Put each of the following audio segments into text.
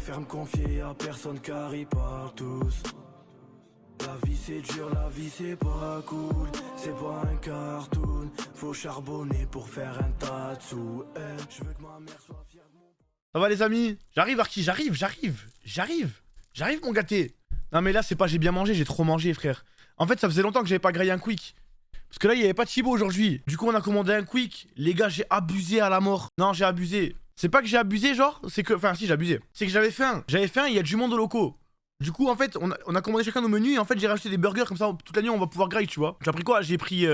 préfère me confier à personne car ils parlent tous. La vie c'est dur, la vie c'est pas cool. C'est pas un cartoon. Faut charbonner pour faire un tas de sous. Je veux que ma mère soit fière de moi. Ça va les amis? J'arrive Arki, j'arrive mon gâté. Non mais là c'est pas j'ai bien mangé, j'ai trop mangé frère. En fait ça faisait longtemps que j'avais pas grillé un quick. Parce que là il y avait pas de Chibo aujourd'hui. Du coup on a commandé un quick. Les gars j'ai abusé à la mort. Non j'ai abusé. C'est pas que j'ai abusé genre, c'est que... Enfin si j'ai abusé. C'est que j'avais faim, il y a du monde au locaux. Du coup en fait on a commandé chacun nos menus et en fait j'ai rajouté des burgers comme ça toute la nuit on va pouvoir grill tu vois. J'ai pris quoi? J'ai pris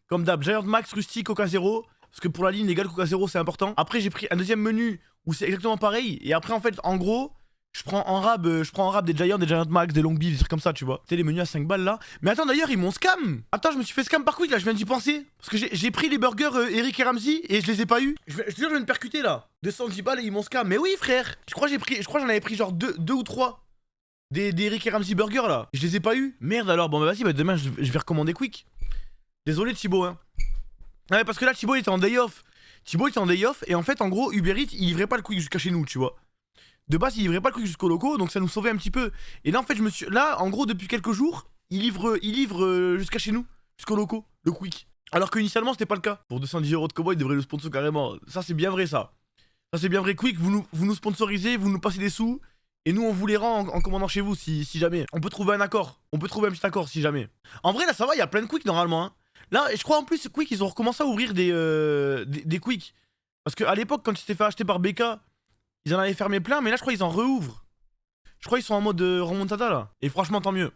comme d'hab Giant Max, Rusty, Coca Zero. Parce que pour la ligne les gars le Coca Zero c'est important. Après j'ai pris un deuxième menu où c'est exactement pareil. Et après en fait en gros je prends en rab des Giant Max, des Long Beef, des trucs comme ça tu vois. C'était les menus à 5 balles là. Mais attends d'ailleurs ils m'ont scam. Attends je me suis fait scam par quick là, je viens d'y penser. Parce que j'ai pris les burgers Eric et Ramsey et je les ai pas eu. Je te jure je viens de percuter là. 210 balles et ils m'ont scam. Mais oui frère. Je crois j'en avais pris genre 2 ou 3. Des Eric et Ramsey burgers là. Je les ai pas eu. Merde alors bon bah vas-y bah demain je vais recommander quick. Désolé Thibaut hein. Ouais parce que là Thibaut il était en day off. Et en fait en gros Uber Eats il livrait pas le quick jusqu'à chez nous tu vois. De base il livrait pas le quick jusqu'au locaux donc ça nous sauvait un petit peu. Et là en fait là en gros depuis quelques jours il livre jusqu'à chez nous, jusqu'au locaux, le quick. Alors qu'initialement c'était pas le cas. Pour 210 € de cowboy il devrait le sponsor carrément. Ça c'est bien vrai ça. Ça c'est bien vrai quick, vous nous sponsorisez, vous nous passez des sous. Et nous on vous les rend en commandant chez vous si jamais. On peut trouver un accord. On peut trouver un petit accord si jamais. En vrai là ça va, il y a plein de quick normalement hein. Là je crois en plus quick ils ont recommencé à ouvrir des quick. Parce qu'à l'époque quand ils s'étaient fait acheter par BK, ils en avaient fermé plein mais là je crois qu'ils en réouvrent. Je crois qu'ils sont en mode remontada là. Et franchement tant mieux.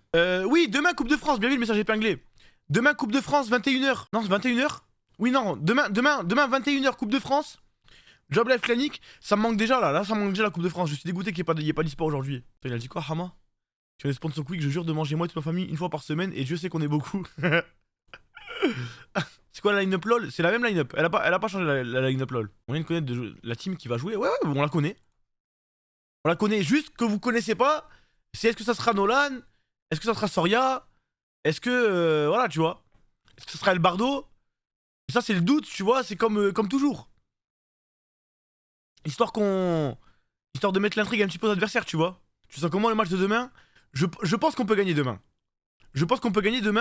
Oui demain Coupe de France, bien vu le message épinglé. Demain Coupe de France 21h. Non c'est 21h. Oui non, demain 21h Coupe de France. Job Life Clinic, ça me manque déjà là, ça me manque déjà la Coupe de France, je suis dégoûté qu'il n'y ait pas d'e-sport aujourd'hui. Il a dit quoi Hama? Tu es sponsor quick, je jure de manger moi et toute ma famille une fois par semaine et Dieu sait qu'on est beaucoup. C'est quoi la line-up LOL? C'est la même line-up, elle a pas changé la line-up LOL. On vient de connaître la team qui va jouer, ouais on la connaît. On la connaît, juste que vous connaissez pas, c'est est-ce que ça sera Nolan? Est-ce que ça sera Soria? Est-ce que, voilà tu vois. Est-ce que ça sera El Bardo? Ça c'est le doute tu vois, c'est comme toujours. Histoire de mettre l'intrigue un petit peu aux adversaires, tu vois. Tu sens comment le match de demain? Je pense qu'on peut gagner demain.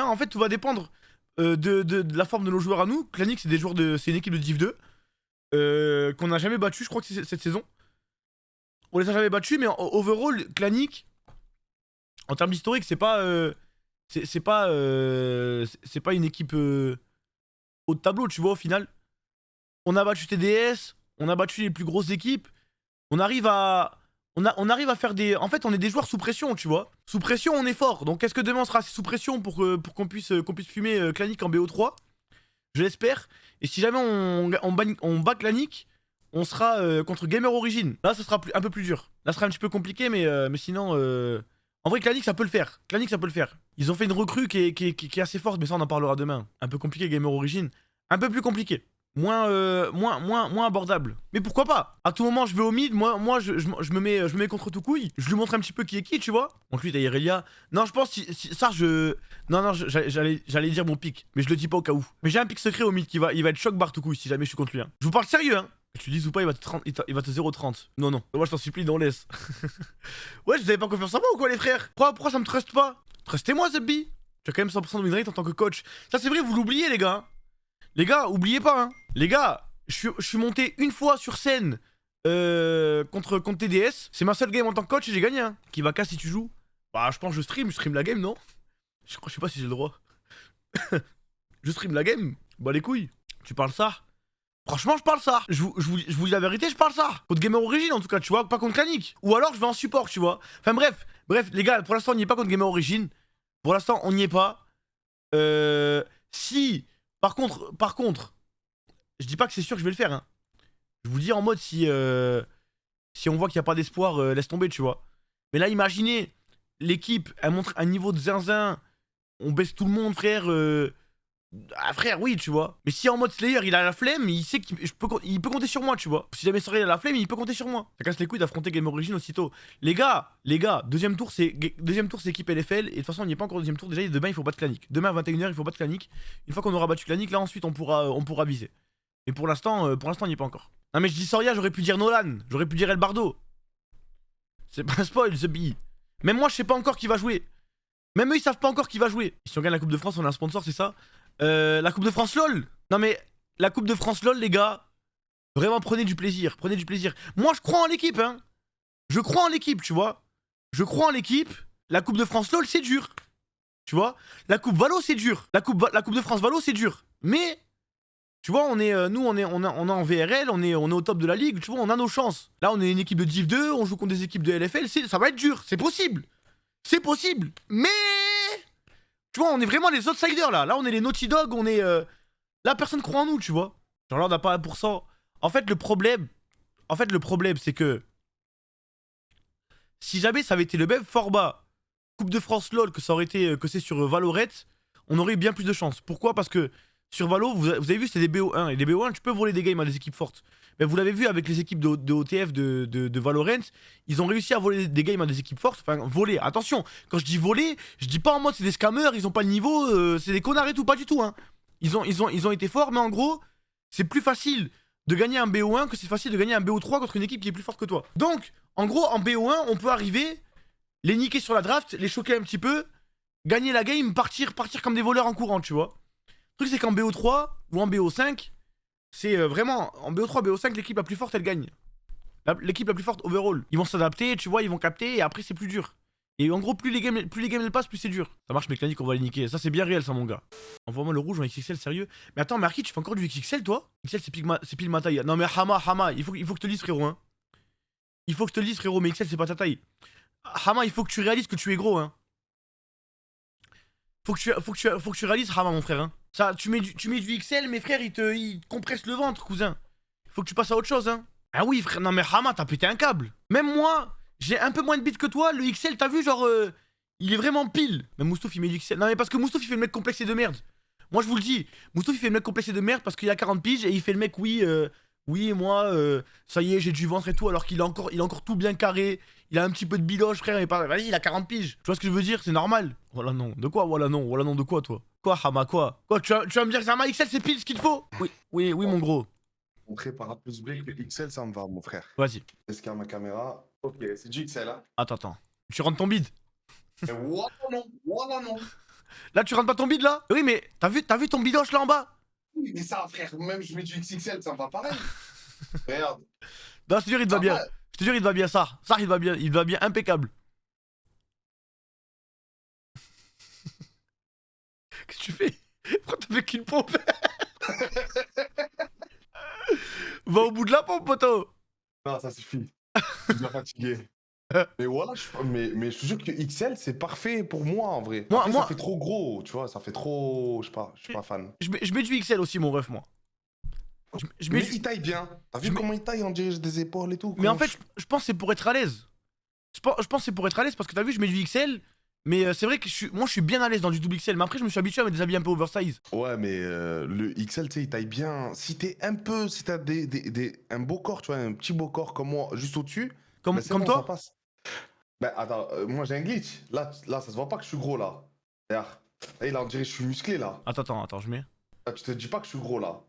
En fait, tout va dépendre de la forme de nos joueurs à nous. Clanic, c'est une équipe de Div 2 qu'on n'a jamais battu, je crois que c'est cette saison. On les a jamais battus, mais overall, Clanic, en termes historiques, c'est pas une équipe haut de tableau, tu vois, au final. On a battu TDS. On a battu les plus grosses équipes. On arrive à faire des... En fait, on est des joueurs sous pression, tu vois. Sous pression, on est fort. Donc, est-ce que demain, on sera assez sous pression pour qu'on puisse fumer Clanic en BO3? Je l'espère. Et si jamais on bat Clanic, on sera contre Gamer Origin. Là, ça sera un peu plus dur. Là, ça sera un petit peu compliqué, mais sinon... En vrai, Clanic, ça peut le faire. Ils ont fait une recrue qui est assez forte, mais ça, on en parlera demain. Un peu compliqué, Gamer Origin. Un peu plus compliqué. Moins abordable. Mais pourquoi pas? À tout moment je vais au mid, moi je me mets contre tout couille. Je lui montre un petit peu qui est qui, tu vois. Donc lui t'as Irelia. Non je pense ça Non j'allais dire mon pic, mais je le dis pas au cas où. Mais j'ai un pic secret au mid il va être choc bar tout couille si jamais je suis contre lui hein. Je vous parle sérieux hein. Tu dis ou pas il va te 0,30. Non. Moi je t'en supplie non laisse. Ouais vous avez pas confiance en moi ou quoi les frères? Pourquoi ça me truste pas? Trustez-moi Zebby. Tu as quand même 100% de win rate en tant que coach. Ça c'est vrai vous l'oubliez les gars. Les gars, oubliez pas, hein. Les gars, je suis monté une fois sur scène contre TDS. C'est ma seule game en tant que coach et j'ai gagné, hein. Kivaka, si tu joues. Bah, je pense que je stream la game, non? Je sais pas si j'ai le droit. Je stream la game. Bah, les couilles. Tu parles ça? Franchement, je parle ça. Je vous dis la vérité, je parle ça. Contre Gamer Origin, en tout cas, tu vois, pas contre Clanic. Ou alors, je vais en support, tu vois. Enfin, bref, les gars, pour l'instant, on n'y est pas contre Gamer Origin. Pour l'instant, on n'y est pas. Si. Par contre, je dis pas que c'est sûr que je vais le faire. Hein. Je vous dis en mode si on voit qu'il n'y a pas d'espoir, laisse tomber, tu vois. Mais là, imaginez, l'équipe, elle montre un niveau de zinzin. On baisse tout le monde, frère. Ah, frère, oui, tu vois. Mais si en mode Slayer, il a la flemme, il sait qu'il peut compter sur moi, tu vois. Si jamais Slayer a la flemme, il peut compter sur moi. Ça casse les couilles d'affronter Game Origin aussitôt. Les gars, deuxième tour, c'est équipe LFL. Et de toute façon, on n'y est pas encore au deuxième tour. Déjà, demain, il faut battre Clanic. Demain, à 21h, il faut battre Clanic. Une fois qu'on aura battu Clanic, là, ensuite, on pourra viser. Mais pour l'instant, on n'y est pas encore. Non, mais je dis Soria, j'aurais pu dire Nolan. J'aurais pu dire El Bardo. C'est pas un spoil, The Bee. Même moi, je sais pas encore qui va jouer. Même eux, ils savent pas encore qui va jouer. Si on gagne la Coupe de France, on a un sponsor, c'est ça? La Coupe de France LOL. Non mais, la Coupe de France LOL, les gars, vraiment prenez du plaisir, prenez du plaisir. Moi, je crois en l'équipe, hein. Je crois en l'équipe, tu vois. Je crois en l'équipe. La Coupe de France LOL, c'est dur. Tu vois. La Coupe Valo, c'est dur. La coupe de France Valo, c'est dur. Mais, tu vois, on est, nous, on est en VRL, on est au top de la ligue, tu vois, on a nos chances. Là, on est une équipe de Div 2, on joue contre des équipes de LFL, ça va être dur, c'est possible. C'est possible. Mais, tu vois, on est vraiment les outsiders, là. Là, on est les Naughty Dog, on est... Là, personne croit en nous, tu vois. Genre là, on n'a pas 1%. En fait, le problème, c'est que... Si jamais ça avait été le même format Coupe de France LOL que ça aurait été que c'est sur Valorant, on aurait eu bien plus de chance. Pourquoi? Parce que sur Valo, vous avez vu, c'est des BO1. Et les BO1, tu peux voler des games à des équipes fortes. Mais vous l'avez vu avec les équipes de OTF de Valorant, ils ont réussi à voler des games à des équipes fortes. Enfin, voler, attention, quand je dis voler, je dis pas en mode c'est des scammers, ils ont pas le niveau, c'est des connards et tout, pas du tout. Hein. Ils ont été forts, mais en gros, c'est plus facile de gagner un BO1 que c'est facile de gagner un BO3 contre une équipe qui est plus forte que toi. Donc, en gros, en BO1, on peut arriver, les niquer sur la draft, les choquer un petit peu, gagner la game, partir comme des voleurs en courant, tu vois. Le truc, c'est qu'en BO3 ou en BO5, c'est vraiment, en BO3, BO5, l'équipe la plus forte, elle gagne. L'équipe la plus forte overall. Ils vont s'adapter, tu vois, ils vont capter, et après, c'est plus dur. Et en gros, plus les games elles passent, plus c'est dur. Ça marche, mécanique, on va les niquer. Ça, c'est bien réel, ça, mon gars. Envoie-moi le rouge en XXL, sérieux. Mais attends, Marquis, tu fais encore du XXL, toi? XXL, c'est pile ma taille. Non, mais Hama, il faut que je te lise, frérot, hein. Il faut que je te lise, frérot, mais XL, c'est pas ta taille. Hama, il faut que tu réalises que tu es gros, hein. Faut que tu réalises, Hama, mon frère, hein. Ça, tu mets du XL, mes frères, ils te compressent le ventre, cousin. Faut que tu passes à autre chose, hein. Ah oui, frère, non, mais Hama, t'as pété un câble. Même moi, j'ai un peu moins de bits que toi, le XL, t'as vu, genre, il est vraiment pile. Même Moustouf, il met du XL. Non, mais parce que Moustouf, il fait le mec complexé de merde. Moi, je vous le dis, Moustouf, il fait le mec complexé de merde parce qu'il a 40 piges et il fait le mec, oui, moi, ça y est, j'ai du ventre et tout, alors qu'il a encore tout bien carré. Il a un petit peu de biloche, frère, et pas... Vas-y, il a 40 piges. Tu vois ce que je veux dire? C'est normal. Voilà, non. De quoi? Voilà, non. Voilà, non, de quoi, toi? Quoi, Hama, quoi? Quoi, tu vas me dire que Hama XL, c'est pile ce qu'il te faut? Oui, mon gros. Montrer par A plus B que XL, ça me va, mon frère. Vas-y. Est-ce qu'il y a ma caméra? Ok, c'est du XL, hein. Attends. Tu rentres ton bide? Mais voilà, non. Là, tu rentres pas ton bide, là? Oui, mais t'as vu ton bidoche, là, en bas? Oui, mais ça, frère, même je mets du XXL, ça me va pareil. Regarde. Non, je te jure, il te va bien. Je te jure, il te va bien, ça. Ça, il te va bien, impeccable. Qu'est-ce que tu fais? Pourquoi t'as fait qu'une pompe? Va au bout de la pompe, poteau. Non, ça suffit. Je suis bien fatigué. Mais voilà, mais je te jure que XL, c'est parfait pour moi, en vrai. Après, ça fait trop gros, tu vois, ça fait trop... Je suis pas fan. Je mets du XL aussi, mon ref, moi. Mais il taille bien. T'as vu comment il taille? On dirait des épaules et tout. Mais en fait, je pense que c'est pour être à l'aise. Je pense que c'est pour être à l'aise parce que t'as vu, je mets du XL. Mais c'est vrai que moi je suis bien à l'aise dans du double XL. Mais après, je me suis habitué à mettre des habits un peu oversize. Ouais, mais le XL, tu sais, il taille bien. Si t'as un beau corps, tu vois, un petit beau corps comme moi, juste au-dessus. Comme bon, toi? ça passe. Ben attends, moi j'ai un glitch. Là, ça se voit pas que je suis gros là. Regarde. Là, on dirait que je suis musclé là. Attends, je mets. Là, tu te dis pas que je suis gros là.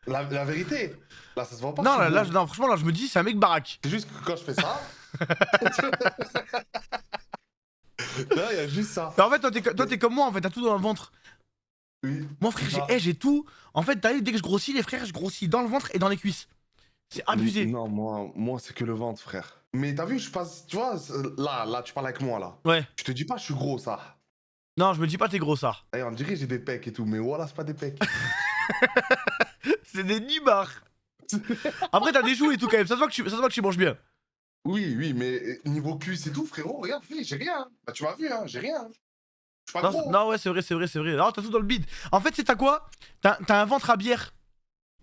La vérité, là ça se voit pas. Non, non, franchement, là je me dis, c'est un mec baraque. C'est juste que quand je fais ça. Là, il y a juste ça. Mais en fait, toi, t'es comme moi, en fait, t'as tout dans le ventre. Oui. Moi, frère, j'ai tout. En fait, t'as vu, dès que je grossis, les frères, je grossis dans le ventre et dans les cuisses. C'est abusé. Non, moi c'est que le ventre, frère. Mais t'as vu, je passe. Tu vois, là, tu parles avec moi là. Ouais. Je te dis pas, je suis gros ça. Non, je me dis pas, t'es gros, ça. D'ailleurs, on dirait que j'ai des pecs et tout, mais voilà, c'est pas des pecs. C'est des nibards. Après, t'as des joues et tout quand même. Ça se voit que tu manges bien. Oui, mais niveau cuisse et tout, frérot, regarde, j'ai rien. Bah, tu m'as vu, hein, j'ai rien. Je suis pas gros. Non, ouais, c'est vrai. Non, t'as tout dans le bide. En fait, c'est t'as quoi? T'as un ventre à bière.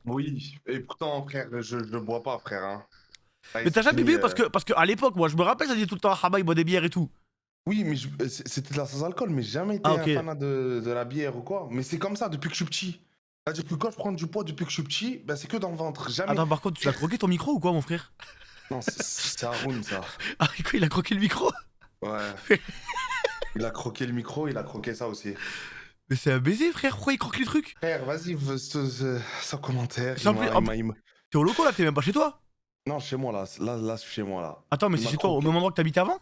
Oui, et pourtant, frère, je bois pas, frère. Hein. Mais t'as jamais bu parce que à l'époque, moi, je me rappelle, ça disait tout le temps, Hama, il boit des bières et tout. Oui, mais c'était de la sans alcool, mais j'ai jamais été un fanat de la bière ou quoi. Mais c'est comme ça depuis que je suis petit. C'est-à-dire que quand je prends du poids depuis que je suis petit, bah, c'est que dans le ventre, jamais. Attends, par contre, tu l'as croqué ton micro ou quoi, mon frère? Non, c'est Haroun, ça. Ah, quoi, il a croqué le micro? Ouais. Il a croqué le micro, il a croqué ça aussi. Mais c'est un baiser, frère, pourquoi il croque les trucs? Frère, vas-y, sans commentaire. T'es au loco là, t'es même pas chez toi? Non, chez moi, là, c'est chez moi, là. Attends, mais Il c'est m'a chez toi, au croqué. même endroit que t'habitais avant?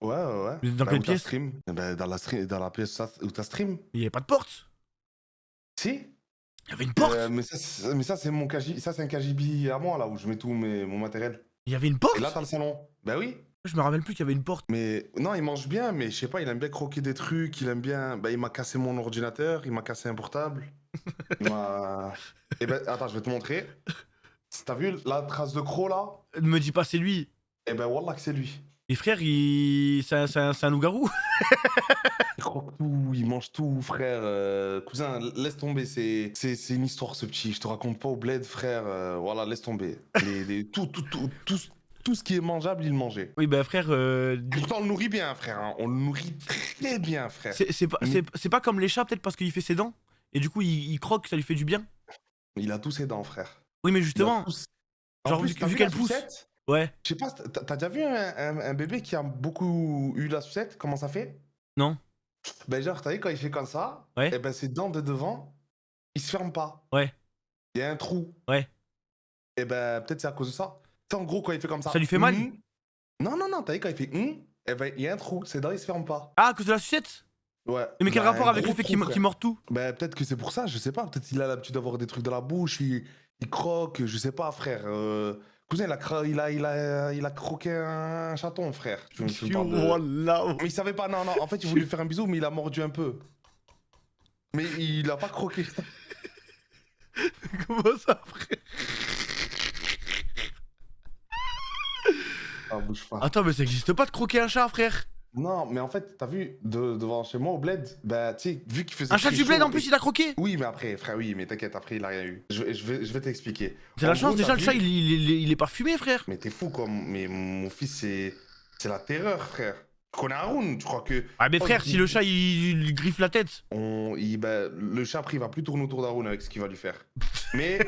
Ouais, ouais, ouais. Mais dans Bah, quelle où t'as pièce? stream? Eh ben, dans la pièce où t'as stream. Il y avait pas de porte. Si. Il y avait une porte. Mais ça, c'est mon KG, ça, c'est un KGB à moi, là, où je mets tout mon matériel. Il y avait une Et là, porte. t'as le salon. Bah oui. Je me rappelle plus qu'il y avait une porte. Mais non, il mange bien, mais je sais pas, il aime bien croquer des trucs, il aime bien. Bah, il m'a cassé mon ordinateur, il m'a cassé un portable. Il m'a. Eh ben, attends, je vais te montrer. T'as vu la trace de croc là? Ne me dis pas c'est lui. Eh ben, wallah que c'est lui. Et frère, c'est un loup-garou. Il croque tout, il mange tout, frère. Cousin, laisse tomber, c'est une histoire ce petit. Je te raconte pas au bled, frère. Voilà, laisse tomber. Tout ce qui est mangeable, il mangeait. Oui, bah frère. Pourtant, on le nourrit bien, frère. Hein. On le nourrit très bien, frère. C'est pas comme les chats, peut-être parce qu'il fait ses dents. Et du coup, il croque, ça lui fait du bien. Il a tous ses dents, frère. Oui, mais Il a justement. tous- Genre, En plus, vu t'as vu qu'elle la pousse. sucette. Ouais. Je sais pas, t'as déjà vu un bébé qui a beaucoup eu la sucette? Comment ça fait? Non. Ben genre, t'as vu quand il fait comme ça, Ouais. et ben ses dents de devant, ils se ferment pas. Ouais. Il y a un trou. Ouais. Et ben peut-être c'est à cause de ça. Tu sais, en gros, quand il fait comme ça. Ça lui fait mal? Non, non, non, t'as vu quand il fait et ben il y a un trou, ses dents ils se ferment pas. Ah, à cause de la sucette? Ouais. Mais quel Ben, rapport un avec le gros fait trou, frère. qu'il mord tout? Ben peut-être que c'est pour ça, je sais pas. Peut-être qu'il a l'habitude d'avoir des trucs dans la bouche, il croque, je sais pas, frère. Cousin, il a croqué un chaton, frère. Tu me parles de... Voilà. Mais il savait pas, non, non, en fait, il voulait lui faire un bisou, mais il a mordu un peu. Mais il a pas croqué. Comment ça, frère? Ah, bouge pas. Attends, mais ça existe pas de croquer un chat, frère. Non, mais en fait, t'as vu, devant chez moi au bled, bah, tu sais, vu qu'il faisait Un chat très du bled chaud en plus, il a croqué. Oui, mais après, frère, oui, mais t'inquiète, après, il a rien eu. Je vais t'expliquer. C'est En la chance, gros, déjà, t'as le vu- chat, il est parfumé, frère. Mais t'es fou, quoi. Mais mon fils, c'est la terreur, frère. Tu connais Haroun, tu crois que... Ah, mais Oh, frère, si le chat, il griffe la tête. bah, le chat, après, il va plus tourner autour d'Haroun avec ce qu'il va lui faire. Mais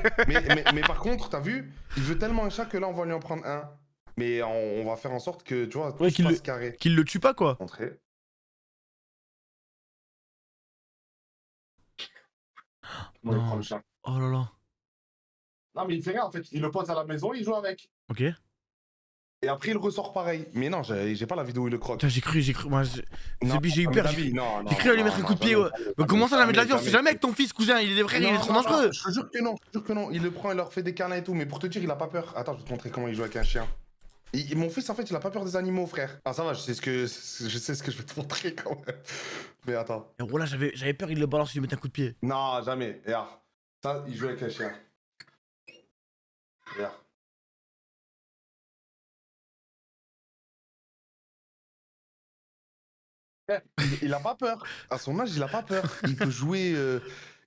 par contre, t'as vu, il veut tellement un chat que là, on va lui en prendre un. Mais on va faire en sorte que, tu vois, tout Ouais, se passe carré. Qu'il le tue pas, quoi. Montrer. Comment il Non. prend le chat. Oh là là. Non, mais il fait rien, en fait. Il le pose à la maison, il joue avec. Ok. Et après, il ressort pareil. Mais non, j'ai pas la vidéo où il le croque. Putain, j'ai cru. Moi, Non, j'ai eu jamais peur. de la vie, non, J'ai cru aller non, mettre un non, coup de pied. jamais, Ouais. jamais, Mais comment ça, jamais de la vie? On jamais, sait jamais avec ton fils, cousin. Il est frère, il est trop non, dangereux. je te jure que non, je te jure que non. Il le prend, il leur fait des câlins et tout. Mais pour te dire, il a pas peur. Attends, je vais te montrer comment il joue avec un chien. Mon fils, en fait, il a pas peur des animaux, frère. Ah, ça va, je sais ce que je vais te montrer quand même. Mais attends. Et voilà, j'avais peur, il le balance, il lui met un coup de pied. Non, jamais. Regarde. Ça, il joue avec un chien. Regarde. Il a pas peur. À son âge, il a pas peur. Il peut jouer.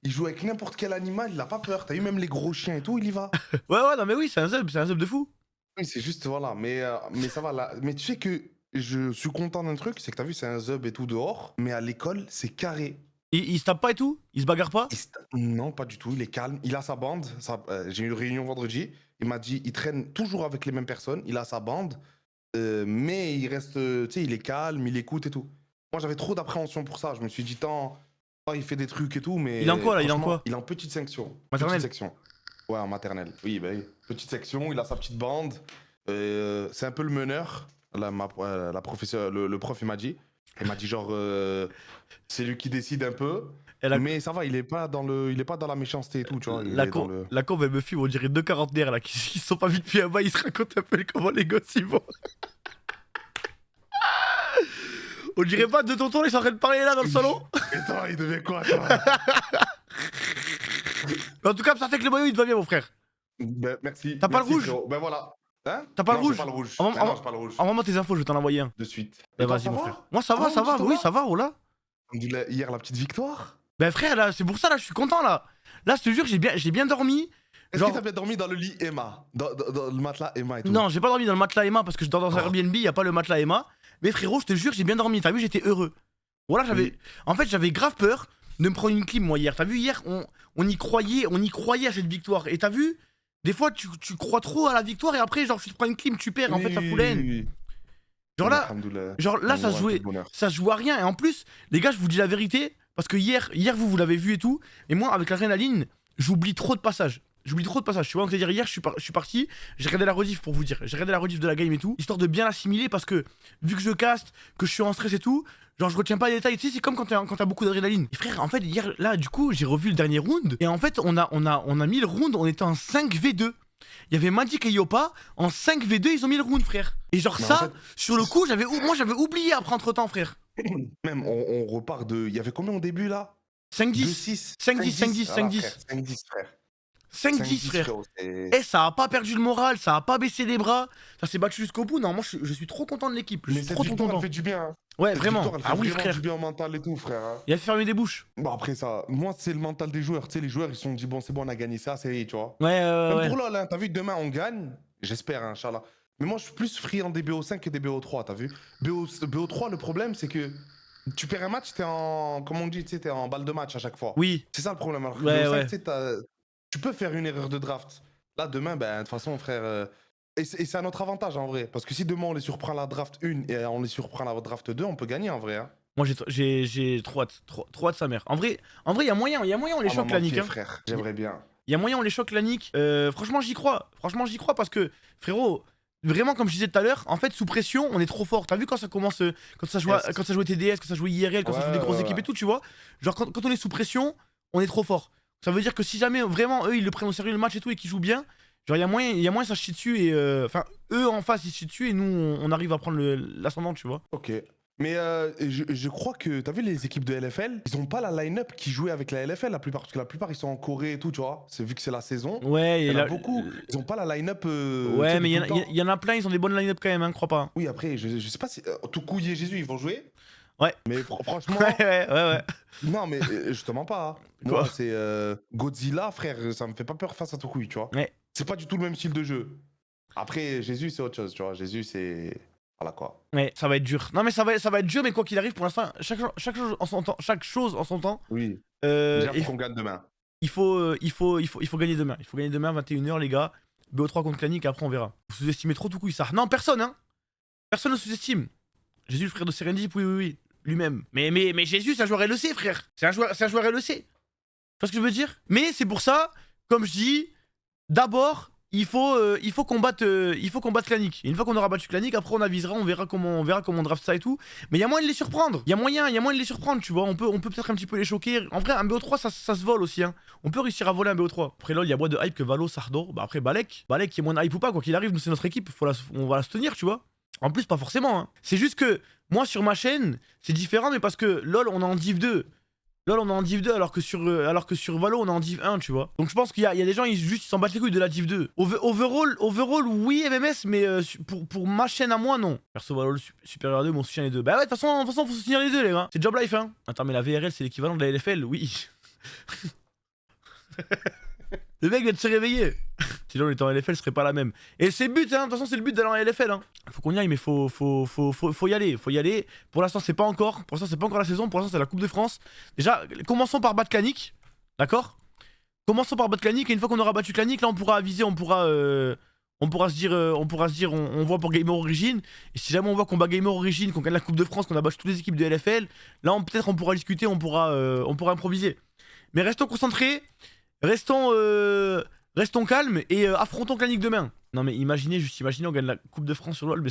Il joue avec n'importe quel animal, il a pas peur. T'as vu même les gros chiens et tout, il y va. Ouais, non, mais oui, c'est un zub de fou. Oui, c'est juste, voilà. Mais ça va là. Mais tu sais que je suis content d'un truc, c'est que t'as vu, c'est un zub et tout dehors. Mais à l'école, c'est carré. Il se tape pas et tout? Il se bagarre pas? Non, pas du tout. Il est calme. Il a sa bande. J'ai eu une réunion vendredi. Il m'a dit, il traîne toujours avec les mêmes personnes. Il a sa bande. Mais il reste, tu sais, il est calme, il écoute et tout. Moi, j'avais trop d'appréhension pour ça. Je me suis dit, tant, il fait des trucs et tout, mais. Il est en quoi là? Il est en franchement, quoi? Il est en petite section. Maternelle? Petite section. Ouais, en maternelle. Oui, bah oui. Petite section, il a sa petite bande. C'est un peu le meneur. La professeure, le prof, il m'a dit. Il m'a dit genre, c'est lui qui décide un peu. Mais ça va, il est pas dans la méchanceté et tout, tu vois. La courbe, elle me fume, on dirait deux quarantenaires là qui se sont pas vus depuis un bas, ils se racontent un peu comment les gosses ils vont. On dirait pas de tonton, ils sont en train de parler là dans le salon. Et toi, il devait quoi, toi? En tout cas, ça fait que le maillot il te va bien, mon frère. Ben, merci. T'as pas le rouge? Frérot. Ben voilà. Hein? T'as pas le rouge? J'ai pas le rouge. Non, j'ai pas le rouge. Envoie-moi tes infos, je vais t'en envoyer un. De suite. Ben Et toi, vas-y, ça mon va? frère. Moi, ça va, ça va, oui, ça va, oh là. Hier, la petite victoire. Ben frère, là, c'est pour ça, là, je suis content, là. Là, je te jure, j'ai bien dormi. Est-ce Genre... que t'as bien dormi dans le lit Emma? Dans le matelas Emma et tout? Non, j'ai pas dormi dans le matelas Emma parce que je dors dans un Airbnb, y a pas le matelas Emma. Mais frérot, je te jure, j'ai bien dormi. T'as vu, j'étais heureux. Voilà, en fait, j'avais grave peur de me prendre une clim, moi, hier. T'as vu, hier, on y croyait à cette victoire. Et t'as vu, des fois, tu crois trop à la victoire et après, genre, tu te prends une clim, tu perds. En fait, ça fout la haine. Genre là, ça se jouait à rien. Et en plus, les gars, je vous dis la vérité, parce que hier vous l'avez vu et tout. Et moi, avec l'adrénaline, j'oublie trop de passages. J'oublie trop de passages, tu vois. Donc, c'est-à-dire, hier, je suis parti, j'ai regardé la rediff pour vous dire. J'ai regardé la rediff de la game et tout, histoire de bien l'assimiler parce que, vu que je caste, que je suis en stress et tout, genre, je retiens pas les détails. Tu sais, c'est comme quand t'as beaucoup d'adrénaline. Et frère, en fait, hier, là, du coup, j'ai revu le dernier round. Et en fait, on a mis le round, on était en 5v2. Il y avait Magic et Yopa, en 5v2, ils ont mis le round, frère. Et genre, Mais ça, en fait- sur le coup, moi, j'avais oublié après entre temps, frère. Même, on repart de. Il y avait combien au début là? 5-10. 2-6. 5-10, 5-10, Voilà, 5-10. frère, 5-10, frère. 5-10, frère. frérot, c'est- Eh, ça a pas perdu le moral, ça a pas baissé les bras, ça s'est battu jusqu'au bout. Non, moi je suis trop content de l'équipe, je Mais suis cette trop victoire, content. elle fait du bien. Hein. Ouais, Cette vraiment. victoire, elle fait Ah oui, vraiment frère. du bien au mental et tout, frère. Hein. Il a fermé des bouches. Bon, après ça, moi, c'est le mental des joueurs. Tu sais, les joueurs, ils se sont dit, bon, c'est bon, on a gagné ça, c'est, tu vois. Ouais, Même ouais. pour LoL, hein, t'as vu, demain, on gagne. J'espère, hein, Inch'Allah. Mais moi, je suis plus friand des BO5 que des BO3, t'as vu. BO3, le problème, c'est que tu perds un match, t'es en. Comme on dit, tu sais, t'es en balle de match à chaque fois. Oui. C'est ça le problème. Alors que Ouais, BO5, ouais. tu sais, tu peux faire une erreur de draft. Là, demain, ben, de toute façon, frère. Et c'est à notre avantage en vrai. Parce que si demain on les surprend la draft 1 et on les surprend la draft 2, on peut gagner en vrai. Hein. Moi j'ai trop hâte, trop hâte sa mère. En vrai, il y a moyen, on les choque la nique. Hein. Frère, j'aimerais bien. Il y a moyen, on les choque la nique. Franchement, j'y crois. Franchement, j'y crois parce que, frérot, vraiment, comme je disais tout à l'heure, en fait, sous pression, on est trop fort. T'as vu quand ça commence, quand ça jouait TDS, quand ça jouait IRL, quand ça jouait des grosses équipes et tout, tu vois. Genre, quand on est sous pression, on est trop fort. Ça veut dire que si jamais vraiment eux ils le prennent au sérieux le match et tout et qu'ils jouent bien, genre, il y a moyen ça se chie dessus et. Enfin, eux en face ils se chient dessus et nous on arrive à prendre l'ascendant, tu vois. Ok. Mais je crois que, t'as vu les équipes de LFL, ils ont pas la line-up qui jouait avec la LFL la plupart, parce que la plupart ils sont en Corée et tout, tu vois. C'est vu que c'est la saison. Ouais, Il y en là, a beaucoup. Ils ont pas la line-up. ouais, mais il y en a plein, ils ont des bonnes line-up quand même, hein, crois pas. Oui, après, je sais pas si. Toukouille et Jésus, ils vont jouer. Ouais. Mais franchement. ouais. Non, mais je te mens pas. Hein. Quoi Moi, c'est Godzilla, frère, ça me fait pas peur face à Toukouille, tu vois. Ouais. C'est pas du tout le même style de jeu. Après, Jésus, c'est autre chose, tu vois. Jésus, c'est. Voilà quoi. Ouais, ça va être dur. Non, mais ça va être dur, mais quoi qu'il arrive, pour l'instant, chaque chose en son temps. Oui. Déjà, et faut qu'on gagne demain. il faut gagner demain. Il faut gagner demain, 21h, les gars. BO3 contre Clanic, après on verra. Vous sous-estimez trop tout coup, ça. Non, personne, hein. Personne ne sous-estime. Jésus, le frère de Serendip, oui. Lui-même. Mais Jésus, c'est un joueur LEC, frère. C'est un joueur LEC. Tu vois ce que je veux dire? Mais c'est pour ça, comme je dis, d'abord, il faut combattre Clanic. Et une fois qu'on aura battu Clanic, après on avisera, on verra comment on draft ça et tout. Mais il y a moyen de les surprendre. Il y a moyen de les surprendre, tu vois. On peut peut-être un petit peu les choquer. En vrai, un BO3, ça se vole aussi. Hein. On peut réussir à voler un BO3. Après LoL, il y a moins de hype que Valo, Sardo. Bah après Balek, qui est moins de hype ou pas, quoi qu'il arrive, nous c'est notre équipe, on va la soutenir, tu vois. En plus, pas forcément. Hein. C'est juste que moi sur ma chaîne, c'est différent, mais parce que LoL, on est en Div 2. LoL on est en Div 2 alors que sur Valo on est en Div 1, tu vois. Donc je pense qu'il y a des gens ils s'en battent les couilles de la Div 2. Overall oui MMS, mais pour ma chaîne à moi non. Perso Valo supérieur à 2, mon soutien les deux. Bah ouais de toute façon faut soutenir les deux les gars. C'est job life hein. Attends mais la VRL c'est l'équivalent de la LFL, oui. Le mec vient de se réveiller. Sinon on était en LFL ce serait pas la même. Et c'est le but hein, de toute façon c'est le but d'aller en LFL hein. Faut qu'on y aille mais faut y aller, Pour l'instant c'est pas encore la saison, pour l'instant c'est la Coupe de France. Déjà commençons par battre Clanic, d'accord? Commençons par battre Clanic et une fois qu'on aura battu Clanic là on pourra aviser, on pourra se dire on voit pour Gamer Origin. Et si jamais on voit qu'on bat Gamer Origin, qu'on gagne la Coupe de France, qu'on a battu toutes les équipes de LFL, là peut-être on pourra discuter, on pourra improviser. Mais restons concentrés, restons calmes et affrontons Clanic demain. Non mais imaginez on gagne la Coupe de France sur LoL, mais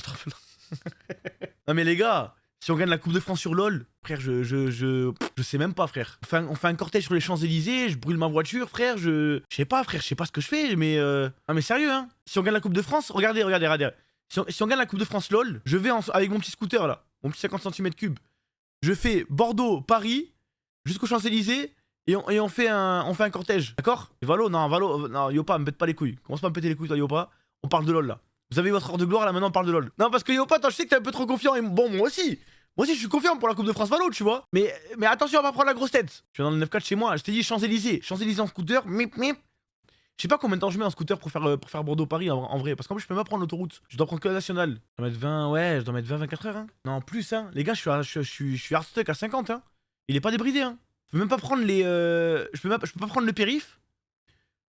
non mais les gars, si on gagne la Coupe de France sur LoL, frère, je sais même pas frère. On fait un cortège sur les Champs-Élysées, je brûle ma voiture, frère, je sais pas frère, je sais pas ce que je fais, mais non mais sérieux hein. Si on gagne la Coupe de France, regardez. Si on gagne la Coupe de France LoL, je vais avec mon petit scooter là, mon petit 50 cm3, je fais Bordeaux-Paris jusqu'aux Champs-Élysées. Et on fait un cortège, d'accord? Et Valo, non, Yopa, me pète pas les couilles. Commence pas à me péter les couilles, toi, Yopa. On parle de LoL là. Vous avez votre heure de gloire là, maintenant on parle de LoL. Non, parce que Yopa, toi, je sais que t'es un peu trop confiant. Et bon, moi aussi, je suis confiant pour la Coupe de France Valo, tu vois. Mais attention à pas prendre la grosse tête. Je suis dans le 9-4 chez moi, je t'ai dit Champs-Élysées en scooter, mip. Je sais pas combien de temps je mets en scooter pour faire Bordeaux-Paris en vrai. Parce qu'en plus, je peux pas prendre l'autoroute. Je dois prendre que la nationale. Je dois mettre 24 heures, hein. Non, plus, hein. Les gars, je suis hard stuck à 50, hein. Il est pas débridé, hein. Je peux même pas prendre je peux pas prendre le périph'.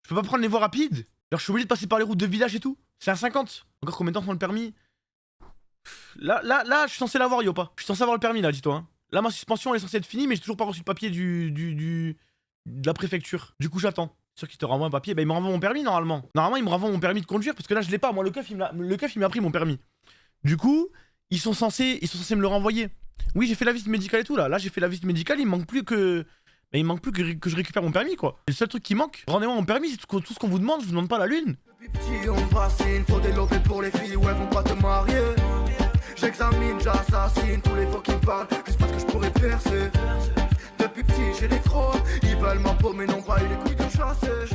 Je peux pas prendre les voies rapides. Alors je suis obligé de passer par les routes de village et tout. C'est un 50. Encore combien de temps prend le permis? Là, je suis censé l'avoir, Yopa. Je suis censé avoir le permis là, dis-toi. Hein. Là, ma suspension elle est censée être finie, mais j'ai toujours pas reçu le papier de la préfecture. Du coup, j'attends. sûr qu'il te renvoie un papier. Bah, il me renvoie mon permis normalement. Normalement, il me renvoie mon permis de conduire parce que là, je l'ai pas. Moi, le keuf, il m'a pris mon permis. Du coup, ils sont censés me le renvoyer. Oui, j'ai fait la visite médicale et tout là. Là, j'ai fait la visite médicale. Il me manque plus que. Bah, il me manque plus que je récupère mon permis quoi. Le seul truc qui manque, rendez-moi mon permis, c'est tout ce qu'on vous demande. Je vous demande pas la lune. Depuis petit, on fascine, faut des lovés pour les filles, ouais, vont pas te marier. J'examine, j'assassine tous les faux qui me parlent, juste parce que je pourrais percer. Depuis petit, j'ai des crocs, ils veulent ma peau, mais n'ont pas eu les couilles de chasser.